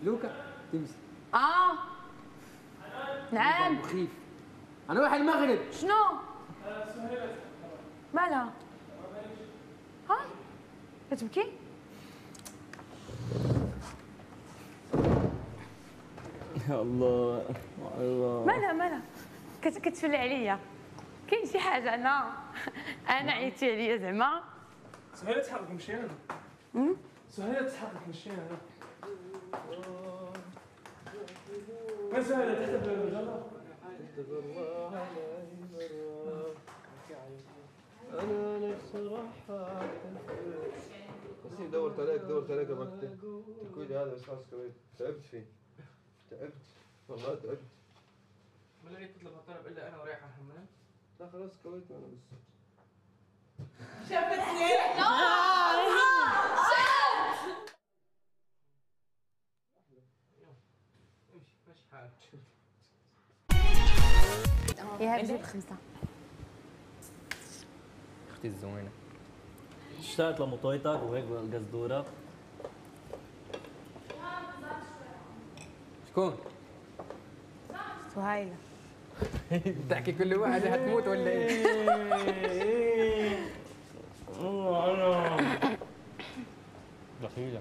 لوكا تمشي. نعم. مخيف. انا رايح المغرب. شنو؟ مالها؟ ها؟ كتبكي؟ يا الله الله. مالها كتفل عليا. كاين شي حاجه انا عيطتي عليا زعما. سهيله تحرك نمشي انا. سهيله تحرك نمشي انا. وين سهيله تحت الباب؟ انا نفسي راح نسيت دورت عليك ما تكويلي هذا بس خلاص كويت تعبت فيه والله تعبت. ما لقيت تطلب هالطلب الا انا ورايح على الحمام. لا خلاص كويت انا بس. شفتني؟ امشي ماشي حالك. يا جيب 5. اختي الزوينه. اشتقت لمطويتك وهيك بالقزدوره. شكون؟ سهيله. بتحكي كل واحد هتموت ولا ايه؟ انا دخيله.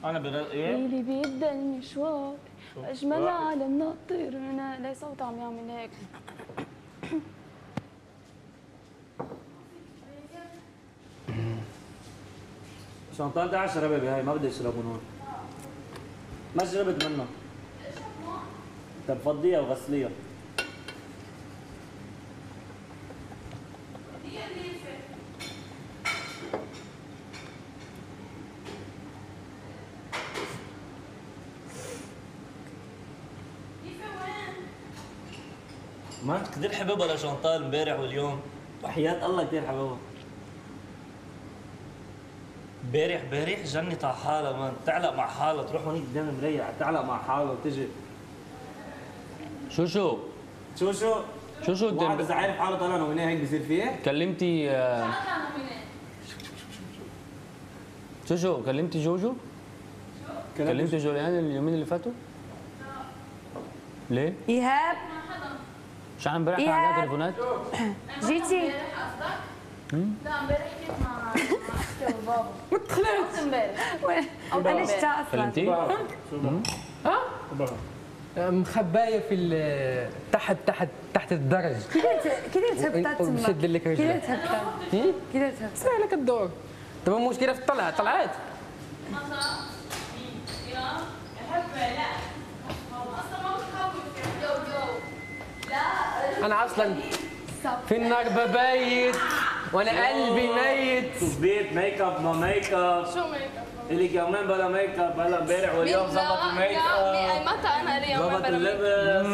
انا ايه؟ اللي بيبدا المشوار اجمل عالم ناطرنا. ليه صوت عم يعمل هيك؟ شنطان تعال اشربها بهاي، ما بدي اشرب من هون. ما شربت منها. طب فضيها وغسليها. ما انت كثير حبيبها لشانتال امبارح واليوم. وحياة الله كثير حبيبها. امبارح جنت على حالها مان، تعلق مع حالها، تروح هونيك قدام المراية تعلق مع حالها وتجي. شو واحد اذا عارف حاله طالع نومينيه هيك بصير فيه؟ كلمتي كلمتي جوجو؟ كلمتي جوليان اليومين اللي فاتوا؟ ليه؟ ايهاب مش عم امبارح كان عندها تليفونات؟ جيتي؟ لا امبارح كنت مع اختي وبابا. وطلعت امبارح. انا شفتها اصلا. كلمتي؟ مخبايه في تحت الدرج. كده تهبطت تما. وبشد لك كده رجلك. تهبطت. كده تهبطت. سهلك الدور. طب المشكله في طلعت. انا اصلا في النار ببيت وانا قلبي ميت. تظبيط ميك اب ما ميك اب. شو ميك اب؟ الي كمان بلا ميك اب. هلا امبارح واليوم ظبط الميك اب. متى انا اليوم ظبط اللبس.